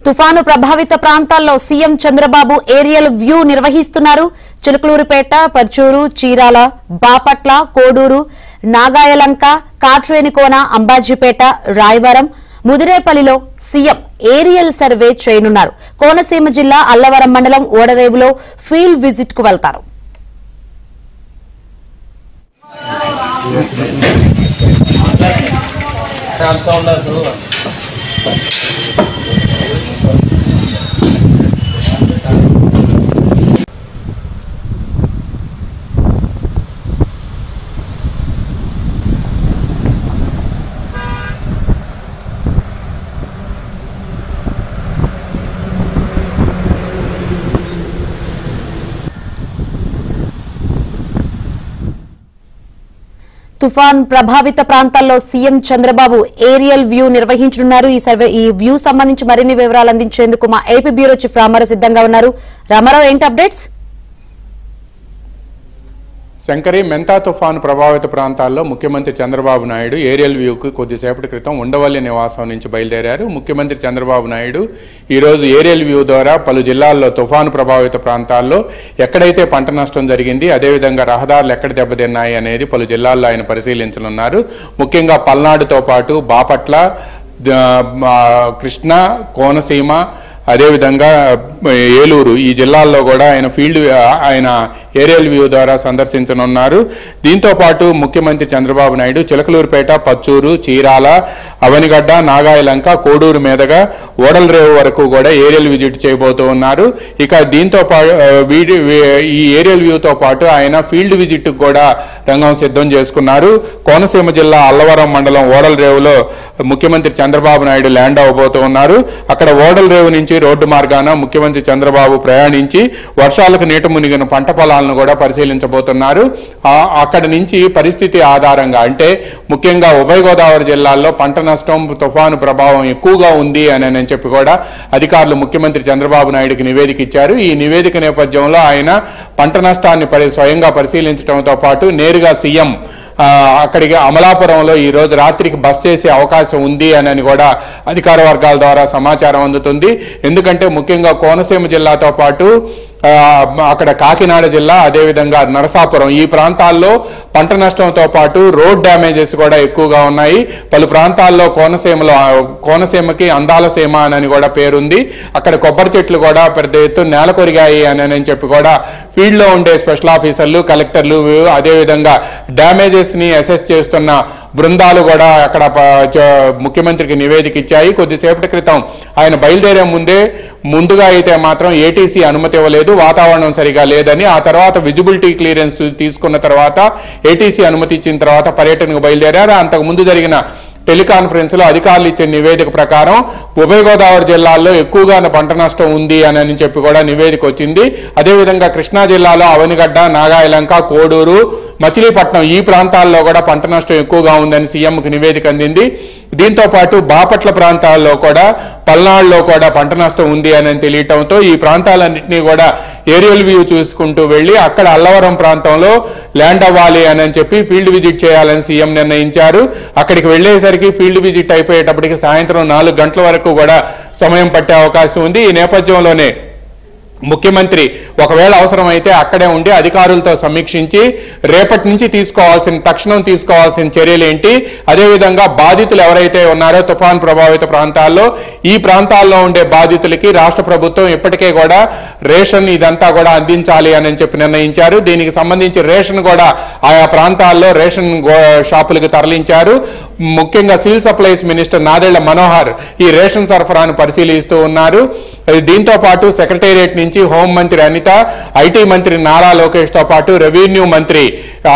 తుఫాను ప్రభావిత ప్రాంతాల్లో సీఎం చంద్రబాబు ఏరియల్ వ్యూ నిర్వహిస్తున్నారు. చిలుకలూరుపేట, పర్చూరు, చీరాల, బాపట్ల, కోడూరు, నాగాయలంక, కాట్రేనికోన, అంబాజీపేట, రాయవరం, ముదిరేపల్లిలో సీఎం ఏరియల్ సర్వే చేయనున్నారు. కోనసీమ జిల్లా అల్లవరం మండలం ఓడరేవులో ఫీల్డ్ విజిట్ కు వెళ్తారు. తుఫాన్ ప్రభావిత ప్రాంతాల్లో సీఎం చంద్రబాబు ఏరియల్ వ్యూ నిర్వహించనున్నారు. ఈ వ్యూ సంబంధించి మరిన్ని వివరాలు అందించేందుకు మా ఏపీ బ్యూరో చీఫ్ రామారావు సిద్ధంగా ఉన్నారు. రామారావు, ఏంటి అప్డేట్స్? శంకరి, మెంతా తుఫాను ప్రభావిత ప్రాంతాల్లో ముఖ్యమంత్రి చంద్రబాబు నాయుడు ఏరియల్ వ్యూకు కొద్దిసేపటి క్రితం ఉండవల్లి నివాసం నుంచి బయలుదేరారు. ముఖ్యమంత్రి చంద్రబాబు నాయుడు ఈరోజు ఏరియల్ వ్యూ ద్వారా పలు జిల్లాల్లో తుఫాను ప్రభావిత ప్రాంతాల్లో ఎక్కడైతే పంట నష్టం జరిగింది, అదేవిధంగా రహదారులు ఎక్కడ దెబ్బతిన్నాయి అనేది పలు జిల్లాల్లో ఆయన పరిశీలించనున్నారు. ముఖ్యంగా పల్నాడుతో పాటు బాపట్ల, కృష్ణా, కోనసీమ, అదేవిధంగా ఏలూరు, ఈ జిల్లాల్లో కూడా ఆయన ఏరియల్ వ్యూ ద్వారా సందర్శించనున్నారు. దీంతో పాటు ముఖ్యమంత్రి చంద్రబాబు నాయుడు చిలకలూరుపేట, పచ్చూరు, చీరాల, అవనిగడ్డ, నాగాయలంక, కోడూరు మీదుగా ఓడలరేవు వరకు కూడా ఏరియల్ విజిట్ చేయబోతూ ఉన్నారు. ఇక దీంతో ఈ ఏరియల్ వ్యూతో పాటు ఆయన ఫీల్డ్ విజిట్ కూడా రంగం సిద్ధం చేసుకున్నారు. కోనసీమ జిల్లా అల్లవరం మండలం ఓడలరేవులో ముఖ్యమంత్రి చంద్రబాబు నాయుడు ల్యాండ్ అవ్వబోతూ ఉన్నారు. అక్కడ ఓడలరేవు నుంచి రోడ్డు మార్గాన ముఖ్యమంత్రి చంద్రబాబు ప్రయాణించి వర్షాలకు నీట మునిగిన పంట పొలాలను కూడా పరిశీలించబోతున్నారు. అక్కడి నుంచి పరిస్థితి ఆధారంగా, అంటే ముఖ్యంగా ఉభయ గోదావరి జిల్లాల్లో పంట నష్టం, తుఫాను ప్రభావం ఎక్కువగా ఉంది అని చెప్పి కూడా అధికారులు ముఖ్యమంత్రి చంద్రబాబు నాయుడుకి నివేదిక ఇచ్చారు. ఈ నివేదిక నేపథ్యంలో ఆయన పంట నష్టాన్ని స్వయంగా పరిశీలించడంతో పాటు నేరుగా సీఎం అక్కడికి అమలాపురంలో ఈ రోజు రాత్రికి బస్ చేసే అవకాశం ఉంది అని కూడా అధికార వర్గాల ద్వారా సమాచారం అందుతుంది. ఎందుకంటే ముఖ్యంగా కోనసీమ జిల్లాతో పాటు అక్కడ కాకినాడ జిల్లా, అదేవిధంగా నరసాపురం, ఈ ప్రాంతాల్లో పంట నష్టంతో పాటు రోడ్ డ్యామేజెస్ కూడా ఎక్కువగా ఉన్నాయి. పలు ప్రాంతాల్లో కోనసీమకి అందాల సీమ అని కూడా పేరుంది. అక్కడ కొబ్బరి చెట్లు కూడా పెద్ద ఎత్తున నేల కొరిగాయి అని చెప్పి కూడా ఫీల్డ్లో ఉండే స్పెషల్ ఆఫీసర్లు, కలెక్టర్లు, అదేవిధంగా డ్యామేజెస్ ని అసెస్ చేస్తున్న బృందాలు కూడా అక్కడ ముఖ్యమంత్రికి నివేదిక ఇచ్చాయి. కొద్దిసేపటి క్రితం ఆయన బయలుదేరే ముందుగా అయితే మాత్రం ఏటీసీ అనుమతి ఇవ్వలేదు, వాతావరణం సరిగా లేదని. ఆ తర్వాత విజిబిలిటీ క్లియరెన్స్ తీసుకున్న తర్వాత ఏటీసీ అనుమతి ఇచ్చిన తర్వాత పర్యటనకు బయలుదేరారు. అంతకుముందు జరిగిన టెలికాన్ఫరెన్స్ లో అధికారులు ఇచ్చిన నివేదిక ప్రకారం ఉభయ గోదావరి జిల్లాల్లో ఎక్కువగా పంట నష్టం ఉంది అని చెప్పి కూడా నివేదిక వచ్చింది. అదేవిధంగా కృష్ణా జిల్లాలో అవనిగడ్డ, నాగాయలంక, కోడూరు, మచిలీపట్నం, ఈ ప్రాంతాల్లో కూడా పంట నష్టం ఎక్కువగా ఉందని సీఎంకి నివేదిక అందింది. దీంతో పాటు బాపట్ల ప్రాంతాల్లో కూడా, పల్నాడులో కూడా పంట నష్టం ఉంది అని తెలియటంతో ఈ ప్రాంతాలన్నింటినీ కూడా ఏరియల్ వ్యూ చూసుకుంటూ వెళ్లి అక్కడ అల్లవరం ప్రాంతంలో ల్యాండ్ అవ్వాలి అని చెప్పి ఫీల్డ్ విజిట్ చేయాలని సీఎం నిర్ణయించారు. అక్కడికి వెళ్లేసరికి ఫీల్డ్ విజిట్ అయిపోయేటప్పటికి సాయంత్రం 4 గంటల వరకు కూడా సమయం పట్టే అవకాశం ఉంది. ఈ నేపథ్యంలోనే ముఖ్యమంత్రి ఒకవేళ అవసరమైతే అక్కడే ఉండి అధికారులతో సమీక్షించి రేపటి నుంచి తక్షణం తీసుకోవాల్సిన చర్యలు ఏంటి, అదేవిధంగా బాధితులు ఎవరైతే ఉన్నారో తుఫాన్ ప్రభావిత ప్రాంతాల్లో, ఈ ప్రాంతాల్లో ఉండే బాధితులకి రాష్ట్ర ప్రభుత్వం ఇప్పటికే కూడా రేషన్ ఇదంతా కూడా అందించాలి అని చెప్పి నిర్ణయించారు. దీనికి సంబంధించి రేషన్ కూడా ఆయా ప్రాంతాల్లో రేషన్ షాపులకు తరలించారు. ముఖ్యంగా civil supplies minister Nadella Manohar ఈ రేషన్ సరఫరాను పరిశీలిస్తూ ఉన్నారు. దీంతో పాటు సెక్రటేరియట్ నుంచి హోంమంత్రి అనిత, ఐటీ మంత్రి నారా లోకేష్ తో పాటు రెవెన్యూ మంత్రి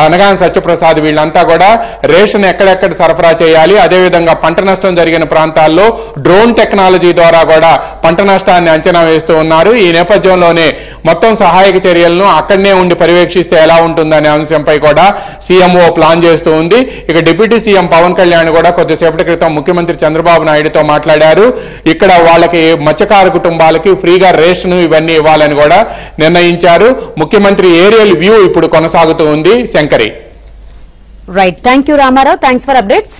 అనగాని సత్యప్రసాద్ వీళ్ళంతా కూడా రేషన్ ఎక్కడెక్కడ సరఫరా చేయాలి, అదేవిధంగా పంట నష్టం జరిగిన ప్రాంతాల్లో డ్రోన్ టెక్నాలజీ ద్వారా కూడా పంట నష్టాన్ని అంచనా వేస్తూ ఉన్నారు. ఈ నేపథ్యంలోనే మొత్తం సహాయక చర్యలను అక్కడనే ఉండి పర్యవేక్షిస్తే ఎలా ఉంటుందనే అంశంపై కూడా సీఎంఓ ప్లాన్ చేస్తూ ఉంది. ఇక డిప్యూటీ సీఎం పవన్ కళ్యాణ్ కూడా కొద్దిసేపటి క్రితం ముఖ్యమంత్రి చంద్రబాబు నాయుడుతో మాట్లాడారు. ఇక్కడ వాళ్ళకి మత్స్యకార కుటుంబాలకి ఫ్రీగా రేషన్ ఇవన్నీ ఇవ్వాలని కూడా నిర్ణయించారు. ముఖ్యమంత్రి ఏరియల్ వ్యూ ఇప్పుడు కొనసాగుతూ ఉంది. Shankari, right, thank you Ramarao, thanks for updates.